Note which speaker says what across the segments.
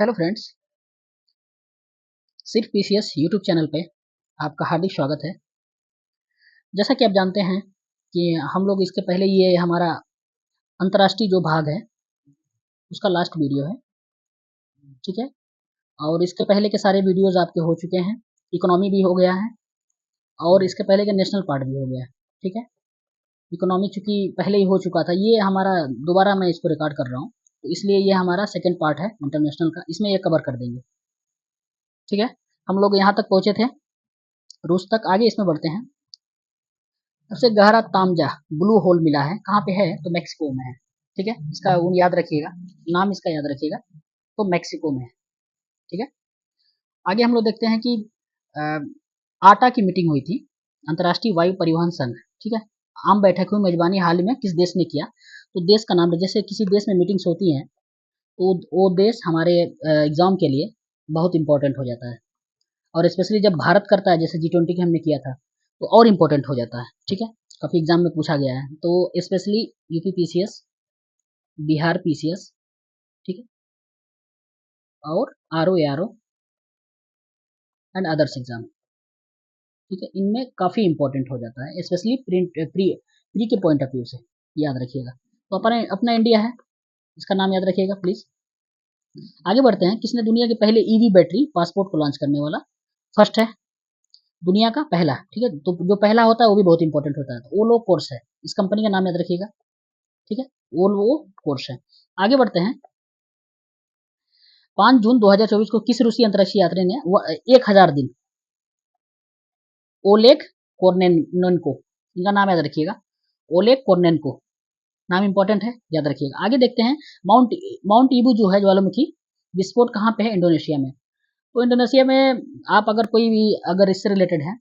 Speaker 1: Hello friends, सिर्फ PCS YouTube channel पे आपका हार्दिक स्वागत है। जैसा कि आप जानते हैं कि हम लोग इसके पहले ये हमारा अंतर्राष्ट्रीय जो भाग है उसका लास्ट वीडियो है, ठीक है। और इसके पहले के सारे वीडियोस आपके हो चुके हैं, इकोनॉमी भी हो गया है और इसके पहले का नेशनल पार्ट भी हो गया है, ठीक है। इकोनॉमी चूँकि पहले ही हो चुका था, ये हमारा दोबारा मैं इसको रिकॉर्ड कर रहा हूँ, तो इसलिए ये हमारा सेकंड पार्ट है इंटरनेशनल का, इसमें ये कवर कर देंगे, ठीक है। हम लोग यहाँ तक पहुँचे थे, रूस तक। आगे इसमें बढ़ते हैं। सबसे गहरा तामजा ब्लू होल मिला है, कहाँ पे है? तो मैक्सिको में है, ठीक है। इसका याद रखिएगा, नाम इसका याद रखिएगा, तो मैक्सिको में है, ठीक है। आगे हम लोग देखते हैं कि आटा की मीटिंग हुई थी, अंतर्राष्ट्रीय वायु परिवहन संघ, ठीक है। आम बैठक हुई, मेजबानी हाल ही में किस देश ने किया? तो देश का नाम, जैसे किसी देश में मीटिंग्स होती हैं तो वो देश हमारे एग्जाम के लिए बहुत इंपॉर्टेंट हो जाता है, और स्पेशली जब भारत करता है, जैसे G20 के हमने किया था, तो और इम्पोर्टेंट हो जाता है, ठीक है। काफ़ी एग्जाम में पूछा गया है, तो specially UP PCS, Bihar PCS, ठीक है, और RO ARO and others exam, ठीक है। इनमें काफ़ी इंपॉर्टेंट हो जाता है, स्पेशली प्री के पॉइंट ऑफ व्यू से, याद रखिएगा। तो अपना इंडिया है, इसका नाम याद रखिएगा प्लीज़। आगे बढ़ते हैं। किसने दुनिया के पहले ईवी बैटरी पासपोर्ट को लॉन्च करने वाला? फर्स्ट है, दुनिया का पहला, ठीक है। तो जो पहला होता है वो भी बहुत इंपॉर्टेंट होता है, तो ओलो कोर्स है, इस कंपनी का नाम याद रखिएगा, ठीक है। ओलो कोर्स है। आगे बढ़ते हैं। 5 जून 2024 को किस रूसी अंतरिक्ष यात्री ने 1000 दिन, ओलेग कोर्नेनको, इनका नाम याद रखिएगा, ओलेग कोर्नेनको, नाम इंपॉर्टेंट है, याद रखिएगा। आगे देखते हैं। माउंट ईबू जो है ज्वालामुखी विस्फोट कहाँ पे है? इंडोनेशिया में। तो इंडोनेशिया में आप अगर कोई भी, अगर इससे रिलेटेड है,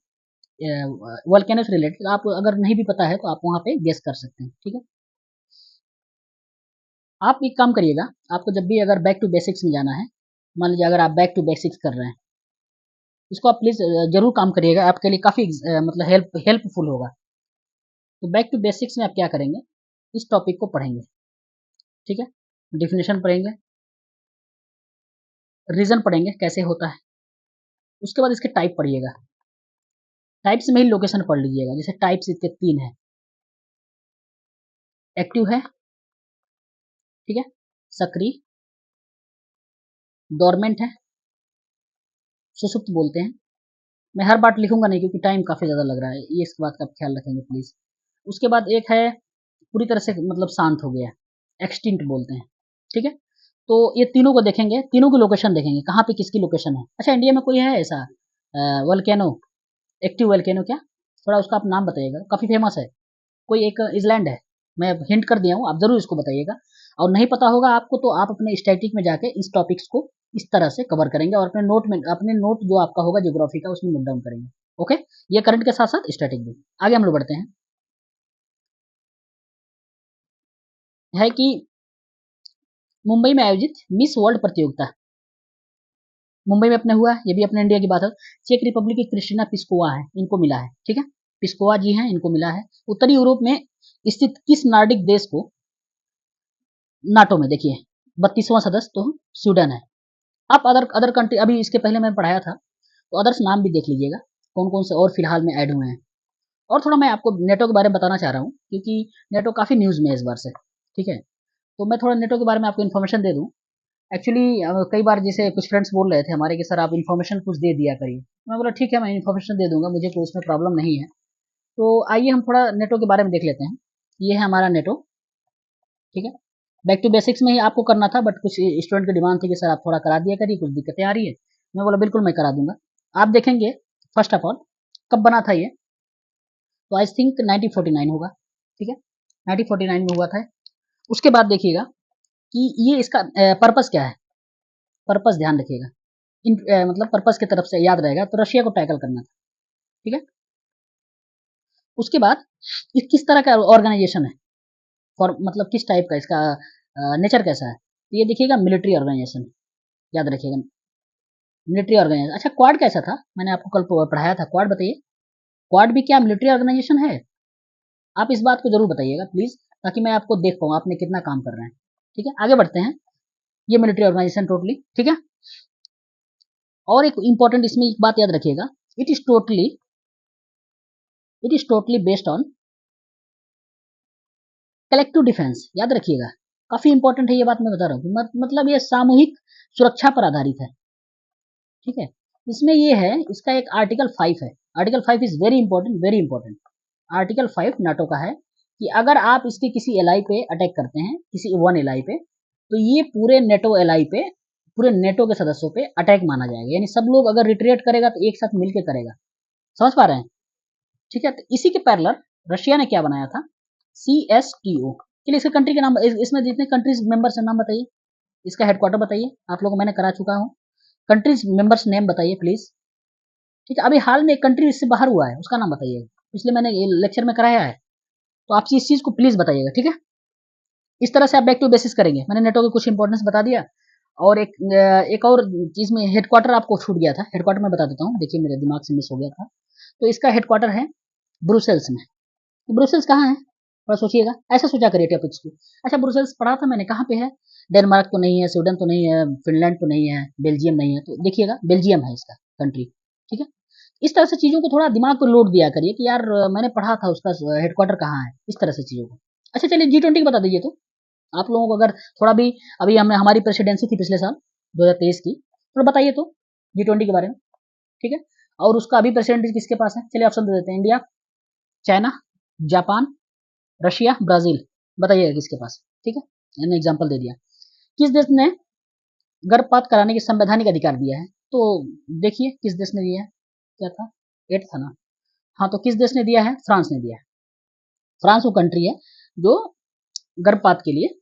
Speaker 1: वोल्केनो से रिलेटेड, आप अगर नहीं भी पता है तो आप वहाँ पे गेस कर सकते हैं, ठीक है। आप एक काम करिएगा, आपको जब भी अगर बैक टू बेसिक्स में जाना है, मान लीजिए अगर आप बैक टू बेसिक्स कर रहे हैं, इसको आप प्लीज़ जरूर काम करिएगा, आपके लिए काफ़ी मतलब हेल्पफुल होगा। तो बैक टू बेसिक्स में आप क्या करेंगे, इस टॉपिक को पढ़ेंगे, ठीक है। डिफिनेशन पढ़ेंगे, रीजन पढ़ेंगे कैसे होता है, उसके बाद इसके टाइप पढ़िएगा। टाइप्स में ही लोकेशन पढ़ लीजिएगा, जैसे टाइप्स इसके 3 है। एक्टिव है, ठीक है, सक्रिय, डोरमेंट है, सुसुप्त बोलते हैं। मैं हर बात लिखूंगा नहीं क्योंकि टाइम काफ़ी ज़्यादा लग रहा है, ये इस बात का ख्याल रखेंगे प्लीज़। उसके बाद एक है पूरी तरह से मतलब शांत हो गया, एक्सटिंक्ट बोलते हैं, ठीक है। तो ये तीनों को देखेंगे, तीनों की लोकेशन देखेंगे, कहाँ पे किसकी लोकेशन है। अच्छा, इंडिया में कोई है ऐसा वोल्केनो, एक्टिव वोल्केनो क्या? थोड़ा उसका आप नाम बताइएगा, काफ़ी फेमस है, कोई एक इसलैंड है, मैं हिंट कर दिया हूँ, आप ज़रूर इसको बताइएगा। और नहीं पता होगा आपको तो आप अपने स्टैटिक में जाके इस टॉपिक्स को इस तरह से कवर करेंगे और अपने नोट जो आपका होगा ज्योग्राफी का उसमें नोट डाउन करेंगे, ओके। ये करंट के साथ साथ स्टैटिक भी। आगे हम लोग बढ़ते हैं। है कि मुंबई में आयोजित मिस वर्ल्ड प्रतियोगिता मुंबई में अपने हुआ, ये भी अपने इंडिया की बात है। चेक रिपब्लिक की क्रिस्टिना पिस्कोवा है, इनको मिला है, ठीक है। पिस्कोवा जी हैं, इनको मिला है। उत्तरी यूरोप में स्थित किस नार्डिक देश को नाटो में, देखिए 32वां सदस्य तो स्वीडन है। आप अदर अदर कंट्री, अभी इसके पहले मैं पढ़ाया था, तो अदर्स नाम भी देख लीजिएगा कौन कौन से और फिलहाल में ऐड हुए हैं। और थोड़ा मैं आपको नेटो के बारे में बताना चाह रहा हूँ क्योंकि नेटो काफ़ी न्यूज़ में है इस बार से, ठीक है। तो मैं थोड़ा नेटो के बारे में आपको इन्फॉर्मेशन दे दूँ। एक्चुअली कई बार जैसे कुछ फ्रेंड्स बोल रहे थे हमारे कि सर आप इन्फॉर्मेशन कुछ दे दिया करिए, मैं बोला ठीक है, मैं इन्फॉर्मेशन दे दूंगा, मुझे कोई उसमें प्रॉब्लम नहीं है। तो आइए हम थोड़ा नेटो के बारे में देख लेते हैं। ये है हमारा नेटो, ठीक है। बैक टू बेसिक्स में ही आपको करना था, बट कुछ स्टूडेंट की डिमांड थी कि सर आप थोड़ा करा दिया करिए, कुछ दिक्कतें आ रही है। मैं बोला बिल्कुल मैं करा दूंगा। आप देखेंगे, फर्स्ट ऑफ ऑल कब बना था ये, तो आई थिंक 1949 होगा, ठीक है, 1949 में हुआ था। उसके बाद देखिएगा कि ये इसका पर्पस क्या है, पर्पस ध्यान रखिएगा। मतलब पर्पस की तरफ से याद रहेगा, तो रशिया को टैकल करना था, ठीक है। उसके बाद ये किस तरह का ऑर्गेनाइजेशन है, फॉर मतलब किस टाइप का, इसका नेचर कैसा है, तो ये देखिएगा मिलिट्री ऑर्गेनाइजेशन, याद रखिएगा, मिलिट्री ऑर्गेनाइजेशन। अच्छा, क्वाड कैसा था, मैंने आपको कल पढ़ाया था, क्वाड बताइए, क्वाड भी क्या मिलिट्री ऑर्गेनाइजेशन है? आप इस बात को जरूर बताइएगा प्लीज, ताकि मैं आपको देख पाऊँ आपने कितना काम कर रहे हैं, ठीक है। आगे बढ़ते हैं। ये मिलिट्री ऑर्गेनाइजेशन टोटली, ठीक है। और एक इंपॉर्टेंट इसमें एक बात याद रखिएगा, it is totally based on collective defence, याद रखिएगा, काफी इंपॉर्टेंट है ये बात मैं बता रहा हूँ। मतलब ये सामूहिक सुरक्षा पर आधारित है, ठीक है। इसमें ये है, इसका एक आर्टिकल 5 है, article 5 is very important, very important. Article 5 NATO का है कि अगर आप इसके किसी एलाई पे अटैक करते हैं, किसी वन एलाई पे, तो ये पूरे नेटो एलाई पे, पूरे नेटो के सदस्यों पे अटैक माना जाएगा। यानी सब लोग अगर रिट्रीट करेगा तो एक साथ मिलकर करेगा, समझ पा रहे हैं, ठीक है। तो इसी के पैरेलल रशिया ने क्या बनाया था, CSTO। चलिए इसके कंट्री के नाम, इसमें जितने कंट्रीज मेंबर्स हैं नाम बताइए, इसका हेडक्वार्टर बताइए, आप लोगों को मैंने करा चुका हूँ, कंट्रीज मेंबर्स नेम बताइए प्लीज, ठीक है। अभी हाल में एक कंट्री इससे बाहर हुआ है, उसका नाम बताइए, इसलिए मैंने ये लेक्चर में कराया है, तो आप इस चीज को प्लीज बताइएगा, ठीक है। इस तरह से आप बैक टू बेसिस करेंगे। मैंने नेटो की कुछ इंपॉर्टेंस बता दिया, और एक और चीज में हेडक्वार्टर आपको छूट गया था, हेडक्वार्टर मैं बता देता हूँ, देखिए मेरे दिमाग से मिस हो गया था। तो इसका हेडक्वार्टर है ब्रुसेल्स में। तो ब्रुसेल्स कहाँ है, थोड़ा सोचिएगा, ऐसा सोचा करिए टॉपिक्स को। अच्छा, ब्रुसेल्स पढ़ा था मैंने, कहाँ पे है, डेनमार्क तो नहीं है, स्वीडन तो नहीं है, फिनलैंड तो नहीं है, बेल्जियम नहीं है, तो देखिएगा बेल्जियम है इसका कंट्री, ठीक है। इस तरह से चीजों को थोड़ा दिमाग को लोड दिया करिए कि यार मैंने पढ़ा था उसका हेडक्वार्टर कहाँ है, इस तरह से चीजों को। अच्छा चलिए G20 बता दीजिए, तो आप लोगों को अगर थोड़ा भी, अभी हमें हमारी प्रेसिडेंसी थी पिछले साल 2023 की, थोड़ा बताइए तो G20 के बारे में, ठीक है। और उसका अभी प्रेसिडेंट किसके पास है, चलिए ऑप्शन दे देते हैं, India, China, Japan, Russia, Brazil, बताइएगा किसके पास, ठीक है। मैंने एग्जाम्पल दे दिया। किस देश ने गर्भपात कराने की संवैधानिक अधिकार दिया है, तो देखिए किस देश ने दिया है, क्या था, 8 था ना, हाँ, तो किस देश ने दिया है, फ्रांस ने दिया है। फ्रांस वो कंट्री है जो गर्भपात के लिए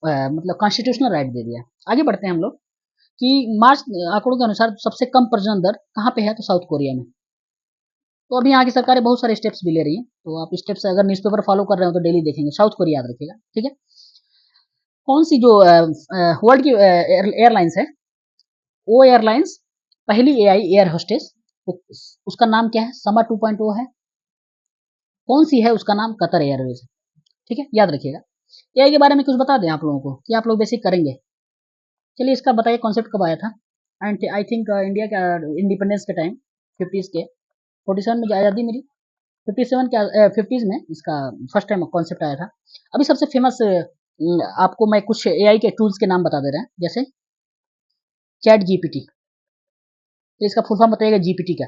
Speaker 1: मतलब कॉन्स्टिट्यूशनल राइट दे दिया। आगे बढ़ते हैं हम लोग कि मार्च आंकड़ों के अनुसार सबसे कम प्रजनन दर कहाँ पे है, तो साउथ कोरिया में। तो अभी यहाँ की सरकारें बहुत सारे स्टेप्स भी ले रही हैं, तो आप स्टेप्स अगर न्यूज़पेपर फॉलो कर रहे हो तो डेली देखेंगे, साउथ कोरिया याद रखिएगा, ठीक है। कौन सी जो वर्ल्ड की एयरलाइंस है, वो एयरलाइंस पहली AI एयर होस्टेस, उसका नाम क्या है, समा 2.0 है। कौन सी है, उसका नाम कतर एयरवेज है, ठीक है, याद रखिएगा। AI के बारे में कुछ बता दें आप लोगों को कि आप लोग बेसिक करेंगे। चलिए इसका बताइए कॉन्सेप्ट कब आया था, एंड आई थिंक इंडिया का इंडिपेंडेंस के टाइम 50s के, 47 में आज़ादी मिली, 57 के 50s में इसका फर्स्ट टाइम कॉन्सेप्ट आया था। अभी सबसे फेमस आपको मैं कुछ AI के टूल्स के नाम बता दे रहे हैं, जैसे चैट GPT, तो इसका फुल फॉर्म बताइएगा GPT का,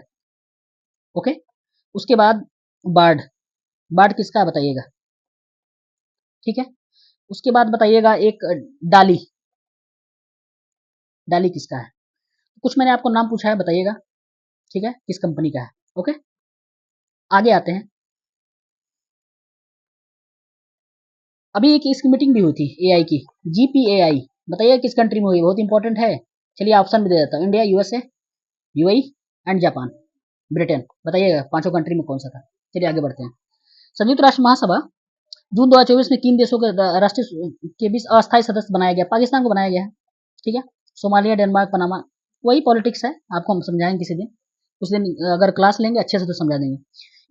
Speaker 1: ओके। उसके बाद बार्ड, बार्ड किसका है बताइएगा, ठीक है। उसके बाद बताइएगा एक डाली, डाली किसका है, कुछ मैंने आपको नाम पूछा है, बताइएगा, ठीक है, किस कंपनी का है, ओके। आगे आते हैं, अभी एक इसकी मीटिंग भी हुई थी AI की, GPAI, बताइए किस कंट्री में हुई, बहुत इंपॉर्टेंट है। चलिए ऑप्शन भी दे देता हूँ, India, USA, UAE and Japan, Britain, बताइएगा पांचों कंट्री में कौन सा था। चलिए आगे बढ़ते हैं। संयुक्त राष्ट्र महासभा जून 2024 में किन देशों के राष्ट्रीय के बीच अस्थायी सदस्य बनाया गया, पाकिस्तान को बनाया गया है, ठीक है। सोमालिया, डेनमार्क, पनामा, वही पॉलिटिक्स है, आपको हम समझाएंगे किसी दिन, उस दिन अगर क्लास लेंगे अच्छे से तो समझा देंगे।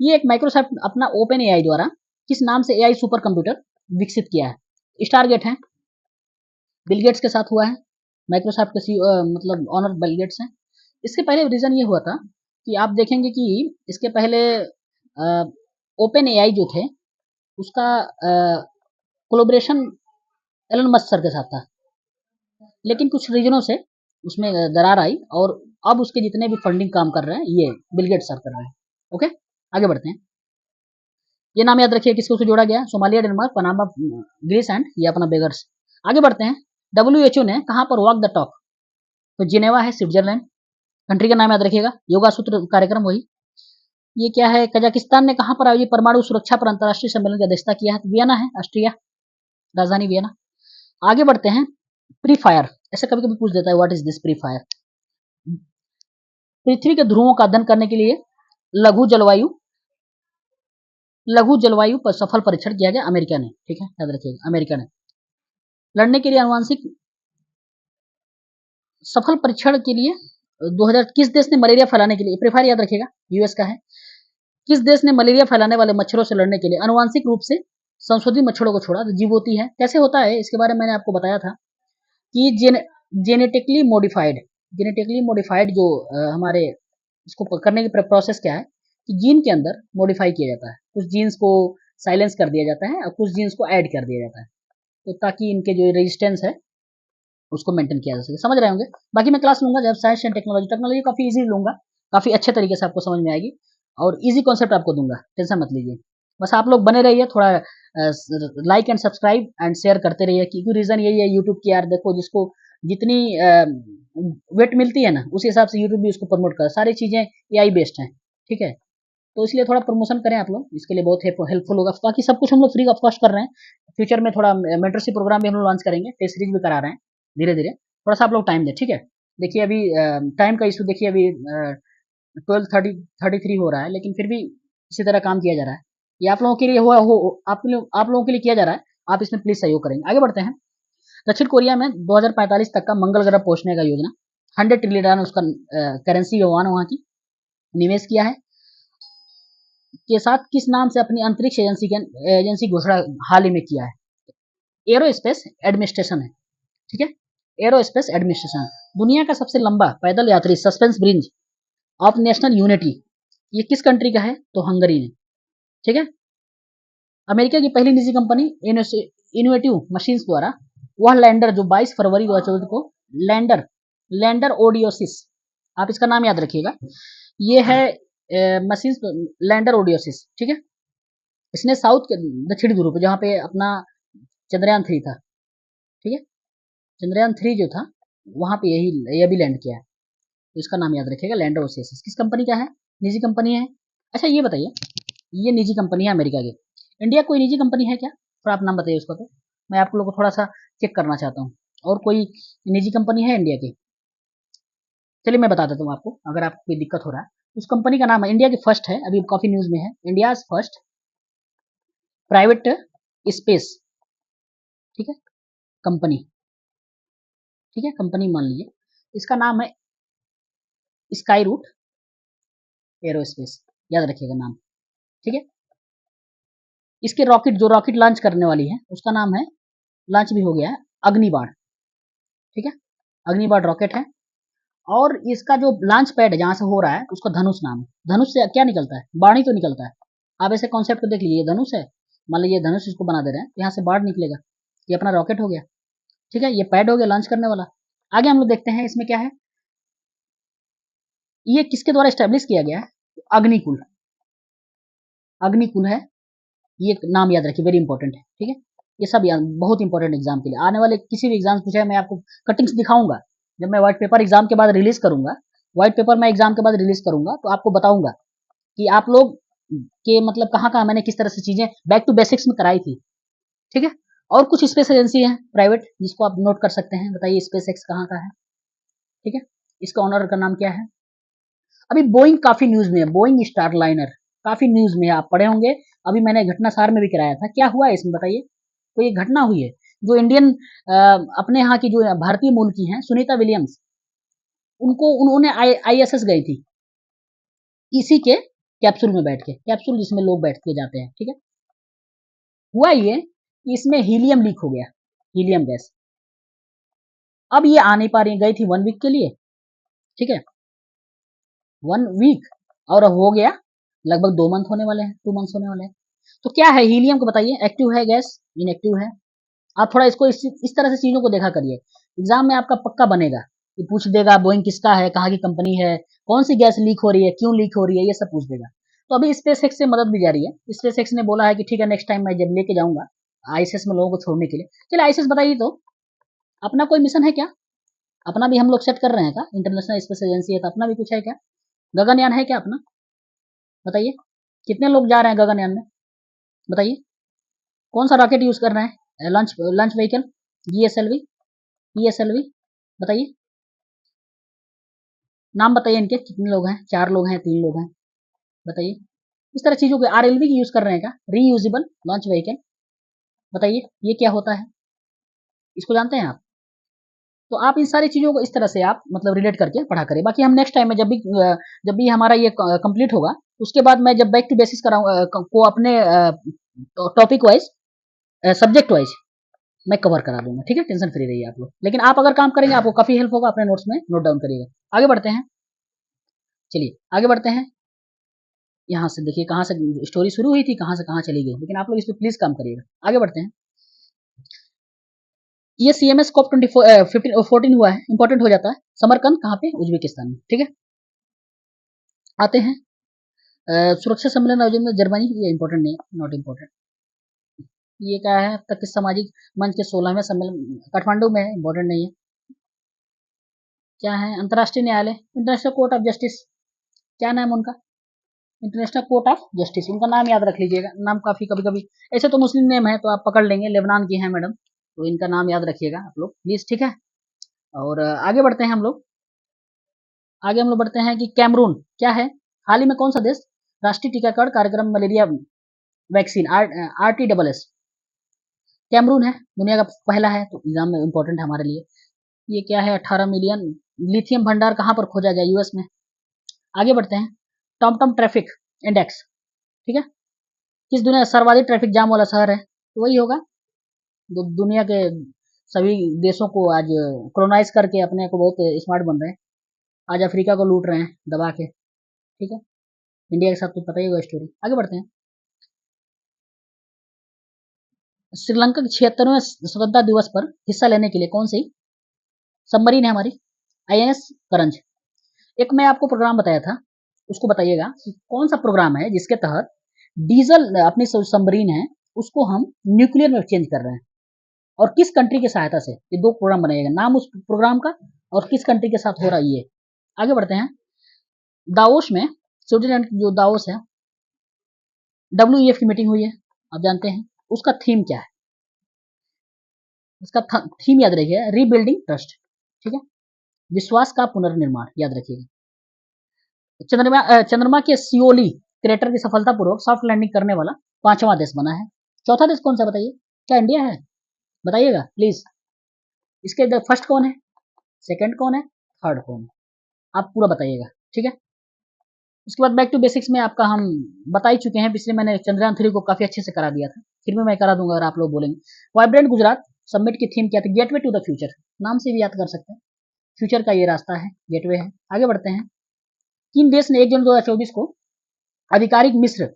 Speaker 1: ये एक माइक्रोसॉफ्ट अपना ओपन AI द्वारा किस नाम से AI सुपर कंप्यूटर विकसित किया है, स्टारगेट है, बिल गेट्स के साथ हुआ है, माइक्रोसॉफ्ट के मतलब ऑनर बिल गेट्स हैं। इसके पहले रीजन ये हुआ था कि आप देखेंगे कि इसके पहले ओपन AI जो थे उसका कोलोब्रेशन एलन मस्क सर के साथ था, लेकिन कुछ रीजनों से उसमें दरार आई, और अब उसके जितने भी फंडिंग काम कर रहे हैं ये बिल गेट्स सर कर रहे हैं, ओके। आगे बढ़ते हैं, ये नाम याद रखिए किसको से जोड़ा गया, Somalia, Denmark, Panama, Greece and ये अपना बेगर्स। आगे बढ़ते हैं, WHO ने कहाँ पर वॉक द टॉक, तो जिनेवा है, स्विट्जरलैंड, कंट्री का नाम याद रखिएगा, योगा सूत्र कार्यक्रम वही। ये क्या है, कजाकिस्तान ने कहाँ पर आयोजित परमाणु सुरक्षा पर अंतर्राष्ट्रीय सम्मेलन की अध्यक्षता किया है, तो वियना है, ऑस्ट्रिया, राजधानी वियना। आगे बढ़ते हैं, प्री फायर, ऐसे कभी कभी पूछ देता है what is this pre fire. पृथ्वी के ध्रुवों का अध्ययन करने के लिए लघु जलवायु पर सफल परीक्षण किया गया अमेरिका ने, ठीक है, याद रखिएगा, अमेरिका ने। लड़ने के लिए आनुवांशिक सफल परीक्षण के लिए 2000, किस देश ने मलेरिया फैलाने के लिए, प्री फायर याद रखिएगा, US का है, किस देश ने मलेरिया फैलाने वाले मच्छरों से लड़ने के लिए आनुवांशिक रूप से संशोधित मच्छरों को छोड़ा, तो जिबूती है। कैसे होता है इसके बारे में मैंने आपको बताया था कि जेनेटिकली मॉडिफाइड जो हमारे इसको करने की प्रोसेस क्या है कि जीन के अंदर मॉडिफाई किया जाता है, कुछ जीन्स को साइलेंस कर दिया जाता है और कुछ जीन्स को ऐड कर दिया जाता है, तो ताकि इनके जो रेजिस्टेंस है उसको मेंटेन किया जा सके। समझ रहे होंगे। बाकी मैं क्लास लूंगा जब साइंस एंड टेक्नोलॉजी काफ़ी ईजी लूंगा, काफ़ी अच्छे तरीके से आपको समझ में आएगी और ईजी कॉन्सेप्ट आपको दूंगा, टेंशन मत लीजिए। बस आप लोग बने रहिए, थोड़ा like and subscribe and share करते रहिए, क्योंकि रीज़न यही है यूट्यूब की, यार देखो जिसको जितनी वेट मिलती है ना उसी हिसाब से यूट्यूब भी उसको प्रमोट कर, सारी चीज़ें एआई बेस्ड हैं, ठीक है। तो इसलिए थोड़ा प्रमोशन करें आप लोग, इसके लिए बहुत हेल्पफुल होगा। बाकी सब कुछ हम लोग फ्री ऑफ कॉस्ट कर रहे हैं। फ्यूचर में थोड़ा मेंटरशिप प्रोग्राम भी हम लोग लॉन्च करेंगे, टेस्ट सीरीज भी करा रहे हैं धीरे धीरे। थोड़ा सा आप लोग टाइम दें, ठीक है। देखिए अभी टाइम का इशू, देखिए अभी 12:33 हो रहा है, लेकिन फिर भी इसी तरह काम किया जा रहा है। ये आप लोगों के लिए हुआ हो, आप लोगों के लिए किया जा रहा है, आप इसमें प्लीज सहयोग करेंगे। आगे बढ़ते हैं। दक्षिण कोरिया में 2045 तक का मंगल ग्रह पहुंचने का योजना, 100 ट्रिलियन उसका करेंसी युआन वहां की निवेश किया है के साथ किस नाम से अपनी अंतरिक्ष एजेंसी घोषणा हाल ही में किया है? एरोस्पेस एडमिनिस्ट्रेशन है, ठीक है। एरोस्पेस एडमिनिस्ट्रेशन दुनिया का सबसे लंबा पैदल यात्री suspense bridge of national unity, ये किस कंट्री का है? तो हंगरी ने, ठीक है। अमेरिका की पहली निजी कंपनी इनोवेटिव मशीन्स द्वारा वह लैंडर जो 22 फरवरी 2014 को लैंडर लैंडर ओडियोसिस, आप इसका नाम याद रखिएगा, ये है मशीन्स लैंडर ओडियोसिस, ठीक है। इसने साउथ के दक्षिणी ध्रुव पे जहाँ पे अपना चंद्रयान 3 था, ठीक है, चंद्रयान 3 जो था वहाँ पे ये भी लैंड किया है, तो इसका नाम याद रखिएगा, लैंडर ओडियोसिस। किस कंपनी का है? निजी कंपनी है। अच्छा ये बताइए, ये निजी कंपनी है अमेरिका की, इंडिया कोई निजी कंपनी है क्या? थोड़ा आप नाम बताइए उसका, तो मैं आप लोगों को थोड़ा सा चेक करना चाहता हूँ। और कोई निजी कंपनी है इंडिया की? चलिए मैं बता देता हूँ आपको, अगर आपको कोई दिक्कत हो रहा है। उस कंपनी का नाम है, इंडिया की फर्स्ट है, अभी काफी न्यूज में है, इंडिया फर्स्ट प्राइवेट स्पेस, ठीक है, कंपनी, ठीक है, कंपनी मान लीजिए, इसका नाम है स्काई रूट एरोस्पेस, याद रखिएगा नाम, ठीक है। इसके रॉकेट जो रॉकेट लॉन्च करने वाली है उसका नाम है, लॉन्च भी हो गया है, अग्निबाण, ठीक है, अग्निबाण रॉकेट है। और इसका जो लॉन्च पैड है जहां से हो रहा है उसका धनुष नाम है। धनुष से क्या निकलता है? बाण ही तो निकलता है। आप ऐसे कॉन्सेप्ट को देख लीजिए, ये धनुष है, मान लीजिए धनुष इसको बना दे रहे हैं, यहाँ से बाण निकलेगा, ये अपना रॉकेट हो गया, ठीक है, ये पैड हो गया लॉन्च करने वाला। आगे हम लोग देखते हैं इसमें क्या है, ये किसके द्वारा स्टैब्लिश किया गया है? अग्निकुल, अग्निकुल है, ये नाम याद रखिए, वेरी इंपॉर्टेंट है, ठीक है। ये सब बहुत इंपॉर्टेंट एग्जाम के लिए, आने वाले किसी भी एग्जाम पूछे मैं आपको कटिंग्स दिखाऊंगा, जब मैं व्हाइट पेपर एग्जाम के बाद रिलीज करूंगा, व्हाइट पेपर मैं एग्जाम के बाद रिलीज करूंगा तो आपको बताऊंगा कि आप लोग के मतलब कहाँ कहाँ मैंने किस तरह से चीजें बैक टू बेसिक्स में कराई थी, ठीक है। और कुछ स्पेस एजेंसी है प्राइवेट जिसको आप नोट कर सकते हैं, बताइए स्पेस एक्स कहाँ का है, ठीक है, इसका ऑनर का नाम क्या है? अभी बोइंग काफी न्यूज में है, बोइंग स्टारलाइनर काफी न्यूज में है, आप पढ़े होंगे, अभी मैंने घटना सार में भी कराया था। क्या हुआ है इसमें बताइए, कोई एक घटना हुई है जो इंडियन अपने यहाँ की जो भारतीय मूल की हैं सुनीता विलियम्स, उनको उन्होंने आईएसएस गई थी इसी के कैप्सूल में बैठ के, कैप्सूल जिसमें लोग बैठ के जाते हैं, ठीक है। हुआ ये कि इसमें हीलियम लीक हो गया, हीलियम गैस। अब ये आ नहीं पा रही, गई थी 1 वीक के लिए, ठीक है, 1 वीक, और अब हो गया लगभग 2 मंथ होने वाले हैं, 2 मंथ्स होने वाले हैं। तो क्या है हीलियम को बताइए, एक्टिव है गैस, इनएक्टिव है? आप थोड़ा इसको इस तरह से चीजों को देखा करिए, एग्जाम में आपका पक्का बनेगा, ये पूछ देगा बोइंग किसका है, कहाँ की कंपनी है, कौन सी गैस लीक हो रही है, क्यों लीक हो रही है, ये सब पूछ देगा। तो अभी स्पेस एक्स से मदद भी जारी है, स्पेस एक्स ने बोला है कि ठीक है नेक्स्ट टाइम मैं जब लेके जाऊंगा आईएसएस में लोगों को छोड़ने के लिए। चलिए आईएसएस बताइए, तो अपना कोई मिशन है क्या? अपना भी हम लोग सेट कर रहे हैं क्या? इंटरनेशनल स्पेस एजेंसी है तो अपना भी कुछ है क्या? गगनयान है क्या अपना? बताइए कितने लोग जा रहे हैं गगनयान में, बताइए कौन सा रॉकेट यूज कर रहे हैं, launch launch vehicle, GSLV, PSLV, बताइए नाम बताइए इनके, कितने लोग हैं, 4 लोग हैं, 3 लोग हैं, बताइए। इस तरह चीजों को आरएलवी की यूज कर रहे हैं क्या, रीयूजेबल लॉन्च व्हीकल, बताइए ये क्या होता है, इसको जानते हैं आप? तो आप इन सारी चीजों को इस तरह से आप मतलब रिलेट करके पढ़ा करें। बाकी हम नेक्स्ट टाइम में जब भी हमारा ये कंप्लीट होगा उसके बाद मैं जब बैक टू बेसिस कराऊंगा को अपने टॉपिक वाइज, सब्जेक्ट वाइज मैं कवर करा दूंगा, ठीक है, टेंशन फ्री रहिए आप लोग। लेकिन आप अगर काम करेंगे आपको काफी हेल्प होगा, अपने नोट्स में नोट डाउन करिएगा। आगे बढ़ते हैं, चलिए आगे बढ़ते हैं। यहाँ से देखिए कहाँ से स्टोरी शुरू हुई थी, कहाँ से कहाँ चली गई, लेकिन आप लोग इस पर प्लीज काम करिएगा। आगे बढ़ते हैं। ये CMS COP 14 हुआ है, इंपॉर्टेंट हो जाता है। समरकंद कहाँ पे, उज्बेकिस्तान में, ठीक है। आते हैं सुरक्षा सम्मेलन आयोजन में जर्मनी, ये इंपॉर्टेंट नहीं, नॉट इंपॉर्टेंट। ये क्या है, अब तक के सामाजिक मंच के 16वें सम्मेलन काठमांडू में है, इंपॉर्टेंट नहीं है। क्या है, अंतर्राष्ट्रीय न्यायालय, इंटरनेशनल कोर्ट ऑफ जस्टिस, क्या नाम उनका, इंटरनेशनल कोर्ट ऑफ जस्टिस, उनका नाम याद रख लीजिएगा। नाम काफी कभी कभी ऐसे तो मुस्लिम नेम है तो आप पकड़ लेंगे, लेबनान की है मैडम, तो इनका नाम याद रखिएगा आप लोग प्लीज, ठीक है। और आगे बढ़ते हैं हम लोग। आगे हम लोग बढ़ते हैं कि कैमरून क्या है, हाल ही में कौन सा देश राष्ट्रीय टीकाकरण कार्यक्रम मलेरिया वैक्सीन RTSS, कैमरून है, दुनिया का पहला है, तो एग्जाम में इंपॉर्टेंट है हमारे लिए। ये क्या है, 18 मिलियन लिथियम भंडार कहाँ पर खोजा गया, US में। आगे बढ़ते हैं, टॉमटॉम ट्रैफिक इंडेक्स, ठीक है, किस दुनिया का सर्वाधिक ट्रैफिक जाम वाला शहर है, तो वही होगा। दुनिया के सभी देशों को आज कोलोनाइज करके अपने को बहुत स्मार्ट बन रहे हैं, आज अफ्रीका को लूट रहे हैं दबा के, ठीक है। इंडिया के साथ तो पता ही होगा स्टोरी। आगे बढ़ते हैं, श्रीलंका के 76वें स्वतंत्रता दिवस पर हिस्सा लेने के लिए कौन सी सबमरीन है हमारी, INS करंज। एक मैं आपको प्रोग्राम बताया था, उसको बताइएगा कि कौन सा प्रोग्राम है जिसके तहत डीजल अपनी सबमरीन है उसको हम न्यूक्लियर में चेंज कर रहे हैं, और किस कंट्री की सहायता से। ये दो प्रोग्राम बनाइएगा, नाम उस प्रोग्राम का और किस कंट्री के साथ हो रहा है ये। आगे बढ़ते हैं, दावोस में, स्विट्जरलैंड जो दावोस है, WEF की मीटिंग हुई है, आप जानते हैं। उसका थीम क्या है, इसका थीम याद रखिएगा, रीबिल्डिंग ट्रस्ट, ठीक है, विश्वास का पुनर्निर्माण, याद रखिएगा। चंद्रमा के सियोली क्रेटर की सफलतापूर्वक सॉफ्ट लैंडिंग करने वाला 5वां देश बना है। चौथा देश कौन सा बताइए, क्या इंडिया है, बताइएगा प्लीज। इसके फर्स्ट कौन है, सेकंड कौन है, थर्ड कौन है, आप पूरा बताइएगा, ठीक है। उसके बाद बैक टू बेसिक्स में आपका हम बता ही चुके हैं, पिछले मैंने चंद्रयान 3 को काफी अच्छे से करा दिया था, फिर भी मैं करा दूंगा अगर आप लोग बोलेंगे। वाइब्रेंट गुजरात समिट की थीम क्या थी, गेटवे टू द फ्यूचर, नाम से भी याद कर सकते हैं, फ्यूचर का ये रास्ता है, गेटवे है। आगे बढ़ते हैं, किन देश ने 1 जनवरी 2024 को आधिकारिक मिस्र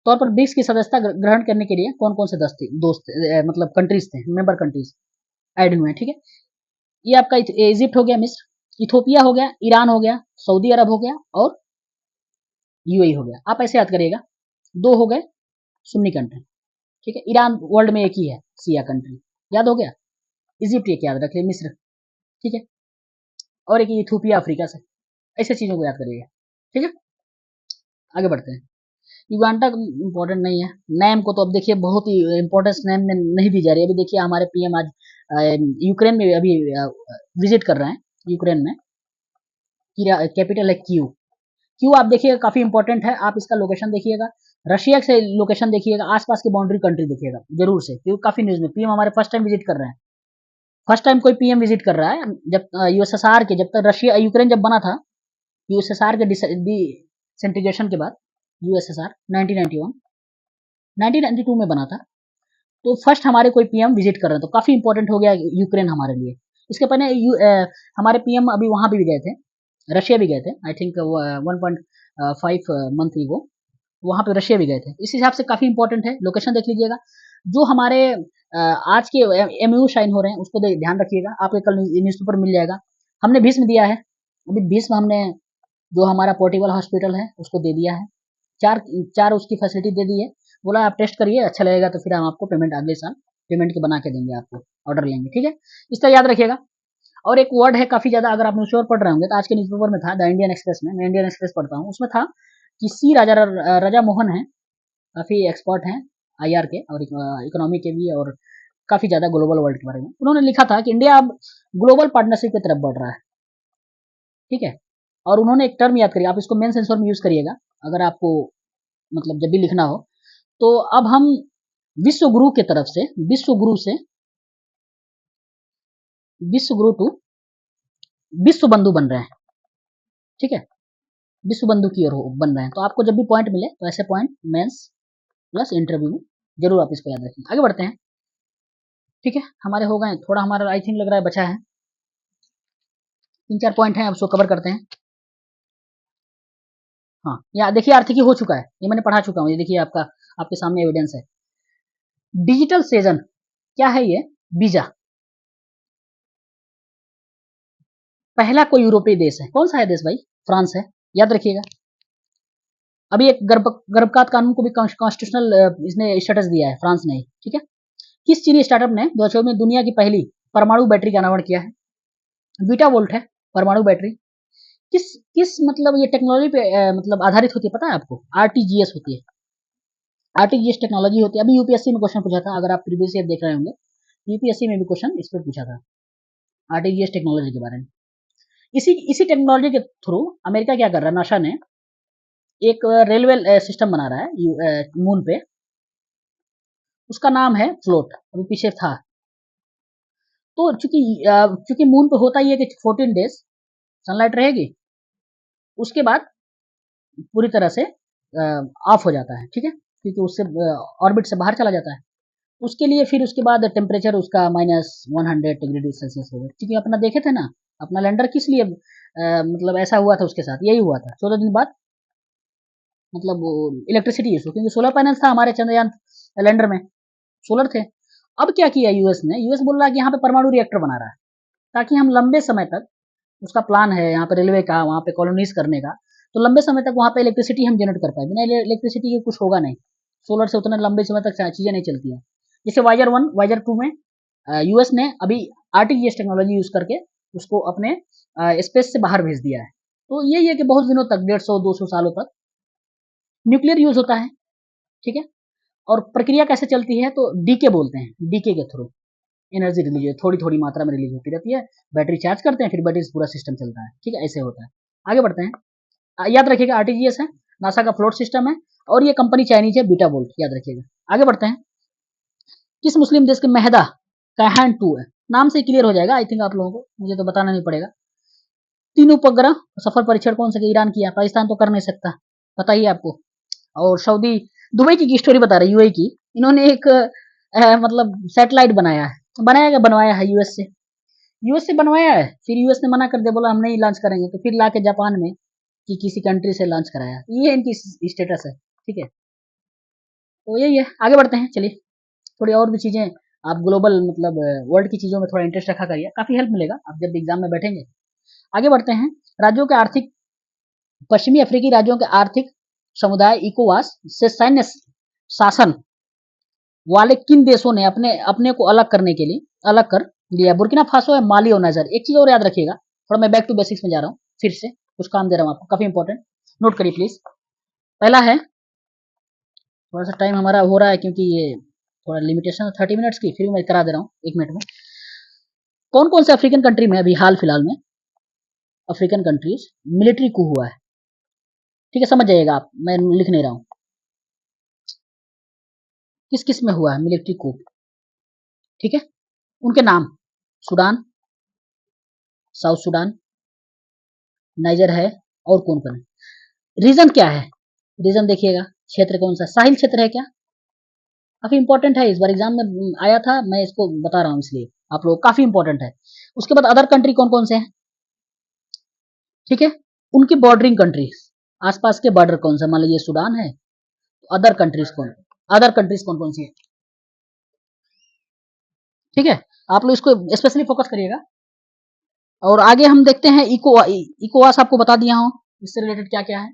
Speaker 1: तौर पर ब्रिक्स की सदस्यता ग्रहण करने के लिए कौन कौन से दोस्त मतलब कंट्रीज थे, मेंबर कंट्रीज ऐड हुए हैं, ठीक है। ये आपका इजिप्ट हो गया, मिस्र, इथोपिया हो गया, ईरान हो गया, सऊदी अरब हो गया, और UAE हो गया। आप ऐसे याद करिएगा, दो हो गए सुन्नी कंट्री, ठीक है। ईरान वर्ल्ड में एक ही है सिया कंट्री, याद हो गया। इजिप्ट एक याद रखिए, मिस्र, ठीक है, और एक इथोपिया अफ्रीका से, ऐसे चीजों को याद करिएगा, ठीक है। आगे बढ़ते हैं, युगांडा इंपॉर्टेंट नहीं है, नेम को तो अब देखिए बहुत ही इंपॉर्टेंस नेम में नहीं दी जा रही है। अभी देखिए हमारे PM आज यूक्रेन में अभी विजिट कर रहे हैं, यूक्रेन में कैपिटल है क्यू आप देखिएगा काफी इंपॉर्टेंट है, आप इसका लोकेशन देखिएगा, रशिया से लोकेशन देखिएगा, आसपास की बाउंड्री कंट्री देखिएगा जरूर से, क्योंकि काफी न्यूज में PM हमारे फर्स्ट टाइम विजिट कर रहे हैं, फर्स्ट टाइम कोई PM विजिट कर रहा है। जब USSR के, जब तक रशिया यूक्रेन जब बना था, USSR के डिसेंटीग्रेशन के बाद, USSR 1992 में बना था, तो फर्स्ट हमारे कोई PM विजिट कर रहे हैं, तो काफी इंपॉर्टेंट हो गया यूक्रेन हमारे लिए। इसके पहले हमारे PM अभी वहां भी गए थे, रशिया भी गए थे, आई थिंक 1.5 मंथ वो वहां पे रशिया भी गए थे। इस हिसाब से काफी इंपॉर्टेंट है, लोकेशन देख लीजिएगा। जो हमारे आज के MOU साइन हो रहे हैं उसको ध्यान रखिएगा, आपके कल न्यूज़पेपर मिल जाएगा। हमने भीष्म दिया है, अभी भीष्म हमने जो हमारा पोर्टेबल हॉस्पिटल है उसको दे दिया है, चार चार उसकी फैसिलिटी दे दी है, बोला आप टेस्ट करिए, अच्छा लगेगा तो फिर हम आपको पेमेंट अगले साल पेमेंट के बना के देंगे, आपको ऑर्डर लेंगे, ठीक है। इस तरह याद रखिएगा। और एक वर्ड है काफी ज्यादा, अगर आप न्यूज़पेपर पढ़ रहे होंगे तो आज के न्यूज़पेपर में था, द इंडियन एक्सप्रेस में, मैं इंडियन एक्सप्रेस पढ़ता हूँ, उसमें था कि राजा मोहन है, काफी एक्सपर्ट हैं IR के और इकोनॉमी के भी, और काफी ज्यादा ग्लोबल वर्ल्ड के बारे में उन्होंने लिखा था कि इंडिया अब ग्लोबल पार्टनरशिप की तरफ बढ़ रहा है, ठीक है। और उन्होंने एक टर्म याद करिए, आप इसको मेन सेंसर में यूज करिएगा अगर आपको मतलब जब भी लिखना हो, तो अब हम विश्व गुरु के तरफ से, विश्व गुरु टू विश्व बंधु बन रहे हैं, ठीक है, विश्व बंधु की ओर बन रहे हैं। तो आपको जब भी पॉइंट मिले तो ऐसे पॉइंट मेंस प्लस इंटरव्यू में जरूर आप इसको याद रखें। आगे बढ़ते हैं, ठीक है, हमारे हो गए, थोड़ा हमारा आई थिंक लग रहा है बचा है, 3-4 पॉइंट हैं, अब उसको कवर करते हैं। हाँ, या देखिए आर्थिकी हो चुका है, ये मैंने पढ़ा चुका हूँ, ये देखिए आपका आपके सामने एविडेंस है। डिजिटल सेजन क्या है ये? वीजा पहला कोई यूरोपीय देश है, कौन सा है देश भाई? फ्रांस है, याद रखिएगा। अभी एक गर्भपात कानून को भी कॉन्स्टिट्यूशनल इसने स्टेटस दिया है, फ्रांस ने, ठीक है। किस चीनी स्टार्टअप ने 2024 में दुनिया की पहली परमाणु बैटरी का अनावरण किया है? बीटा वोल्ट है परमाणु बैटरी। किस किस मतलब ये टेक्नोलॉजी पे मतलब आधारित होती है पता है आपको? आरटीजीएस होती है, आरटीजीएस टेक्नोलॉजी होती है। अभी यूपीएससी में क्वेश्चन पूछा था, अगर आप प्रीवियस ईयर देख रहे होंगे, यूपीएससी में भी क्वेश्चन इस पर पूछा था, आरटीजीएस टेक्नोलॉजी के बारे में। इसी इसी टेक्नोलॉजी के थ्रू अमेरिका क्या कर रहा है, नासा ने एक रेलवे सिस्टम बना रहा है मून पे, उसका नाम है फ्लोट, अभी पीछे था। तो चूंकि मून पे होता ही है कि 14 डेज सनलाइट रहेगी, उसके बाद पूरी तरह से ऑफ हो जाता है, ठीक है, क्योंकि उससे ऑर्बिट से बाहर चला जाता है। उसके लिए फिर उसके बाद टेम्परेचर उसका -100 डिग्री सेल्सियस हो गया, क्योंकि अपना देखे थे ना, अपना लैंडर किस लिए मतलब ऐसा हुआ था, उसके साथ यही हुआ था 14 दिन बाद, मतलब इलेक्ट्रिसिटी इशू, क्योंकि सोलर पैनल था हमारे चंद्रयान लैंडर में, सोलर थे। अब क्या किया यूएस ने, यूएस बोल रहा है कि यहाँ पे परमाणु रिएक्टर बना रहा है, ताकि हम लंबे समय तक, उसका प्लान है यहाँ पे रेलवे का, वहाँ पे कॉलोनीज करने का, तो लंबे समय तक वहाँ पे इलेक्ट्रिसिटी हम जनरेट कर पाए, बिना इलेक्ट्रिसिटी के कुछ होगा नहीं, सोलर से उतने लंबे समय तक चीजें नहीं चलती हैं। जैसे वाइजर 1 वाइजर 2 में यूएस ने अभी आरटीजीएस टेक्नोलॉजी यूज करके उसको अपने स्पेस से बाहर भेज दिया है। तो यही है कि बहुत दिनों तक, 150-200 सालों तक न्यूक्लियर यूज होता है, ठीक है। और प्रक्रिया कैसे चलती है, तो डीके बोलते हैं, डीके के थ्रू एनर्जी रिलीज है, थोड़ी थोड़ी मात्रा में रिलीज होती रहती है, बैटरी चार्ज करते हैं, फिर बैटरी से पूरा सिस्टम चलता है, ठीक है, ऐसे होता है। आगे बढ़ते हैं, याद रखिएगा आरटीजीएस है, नासा का फ्लोट सिस्टम है, और ये कंपनी चाइनीज है, बीटा वोल्ट, याद रखिएगा। आगे बढ़ते हैं, किस मुस्लिम देश के महदा कहान 2 है? नाम से क्लियर हो जाएगा आई थिंक आप लोगों को, मुझे तो बताना नहीं पड़ेगा। 3 उपग्रह सफल परीक्षण कौन से ईरान किया? पाकिस्तान तो कर नहीं सकता, पता ही है आपको। और सऊदी, दुबई की स्टोरी बता रहे, यूएई की, इन्होंने एक मतलब सैटेलाइट बनाया है, बनवाया है यूएस से बनवाया है, फिर यूएस ने मना कर दिया, बोला हम नहीं लॉन्च करेंगे, तो फिर लाके जापान में कि किसी कंट्री से लॉन्च कराया, ये इनकी स्टेटस है, ठीक है। तो यही है, आगे बढ़ते हैं, चलिए थोड़ी और भी चीजें, आप ग्लोबल मतलब वर्ल्ड की चीजों में थोड़ा इंटरेस्ट रखा करिए, काफी हेल्प मिलेगा आप जब एग्जाम में बैठेंगे। आगे बढ़ते हैं, राज्यों के आर्थिक, पश्चिमी अफ्रीकी राज्यों के आर्थिक समुदाय इकोवास से सैन्य शासन वाले किन देशों ने अपने अपने को अलग करने के लिए अलग कर दिया? बुर्किना फासो है, माली और नाइजर। एक चीज और याद रखिएगा, थोड़ा मैं बैक टू बेसिक्स में जा रहा हूँ, फिर से कुछ काम दे रहा हूँ आपको, काफी इंपॉर्टेंट, नोट करिए प्लीज। पहला है, थोड़ा सा टाइम हमारा हो रहा है क्योंकि ये थोड़ा लिमिटेशन है 30 मिनट्स की, फिर मैं करा दे रहा हूँ 1 मिनट में। कौन कौन से अफ्रीकन कंट्री में अभी हाल फिलहाल में, अफ्रीकन कंट्रीज मिलिट्री कू हुआ है, ठीक है, समझ जाइएगा आप, मैं लिख नहीं रहा हूँ, किस किस में हुआ है मिलिट्री कू, ठीक है, उनके नाम, सूडान, साउथ सूडान, नाइजर है, और कौन कौन है? रीजन क्या है, रीजन देखिएगा, क्षेत्र कौन सा, साहिल क्षेत्र है क्या? काफी इंपॉर्टेंट है, इस बार एग्जाम में आया था, मैं इसको बता रहा हूँ इसलिए आप लोग, काफी इंपॉर्टेंट है। उसके बाद अदर कंट्री कौन कौन से हैं, ठीक है, उनकी बॉर्डरिंग कंट्री, आसपास के बॉर्डर कौन सा, मान लीजिए सूडान है, तो अदर कंट्रीज कौन कौन सी है, ठीक है, आप लोग इसको स्पेशली फोकस करिएगा। और आगे हम देखते हैं, इकोवास आपको बता दिया हूँ, इससे रिलेटेड क्या क्या है।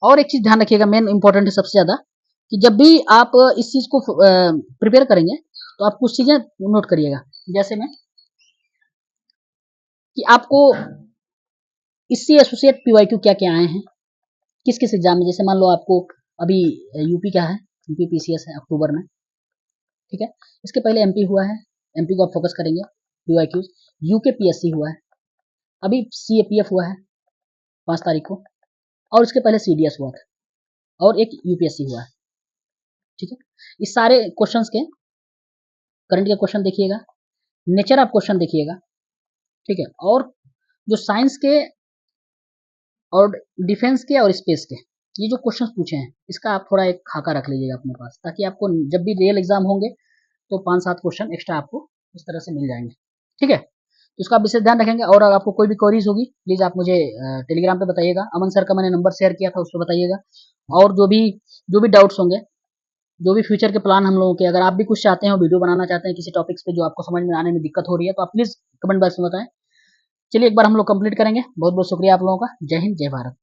Speaker 1: और एक चीज ध्यान रखिएगा, मेन इंपॉर्टेंट है सबसे ज्यादा, कि जब भी आप इस चीज को प्रिपेयर करेंगे, तो आप कुछ चीजें नोट करिएगा, जैसे में कि आपको इससे एसोसिएट पीवाईक्यू क्या क्या आए हैं, किस किस एग्जाम में, जैसे मान लो आपको अभी यूपी का है, यूपी पीसीएस है अक्टूबर में, ठीक है, इसके पहले एमपी हुआ है, एमपी को आप फोकस करेंगे, पीवाईक्यू, यूके पीएससी हुआ है, अभी सीएपीएफ हुआ है 5 तारीख को, और उसके पहले सीडीएस हुआ था, और एक यूपीएससी हुआ है, ठीक है। इस सारे क्वेश्चंस के करंट के क्वेश्चन देखिएगा, नेचर ऑफ क्वेश्चन देखिएगा, ठीक है, और जो साइंस के और डिफेंस के और स्पेस के ये जो क्वेश्चंस पूछे हैं, इसका आप थोड़ा एक खाका रख लीजिएगा अपने पास, ताकि आपको जब भी रियल एग्जाम होंगे तो 5-7 क्वेश्चन एक्स्ट्रा आपको इस तरह से मिल जाएंगे। ठीक है, तो इसका आप विशेष ध्यान रखेंगे। और अगर आपको कोई भी क्वेरीज होगी प्लीज़ आप मुझे टेलीग्राम पे बताइएगा। अमन सर का मैंने नंबर शेयर किया था, उस पर बताइएगा। और जो भी डाउट्स होंगे, जो भी फ्यूचर के प्लान हम लोगों के, अगर आप भी कुछ चाहते हैं, वीडियो बनाना चाहते हैं किसी टॉपिक्स पे जो आपको समझ में आने में दिक्कत हो रही है, तो आप प्लीज़ कमेंट बॉक्स में बताएं। चलिए एक बार हम लोग कंप्लीट करेंगे। बहुत बहुत शुक्रिया आप लोगों का। जय हिंद, जय भारत।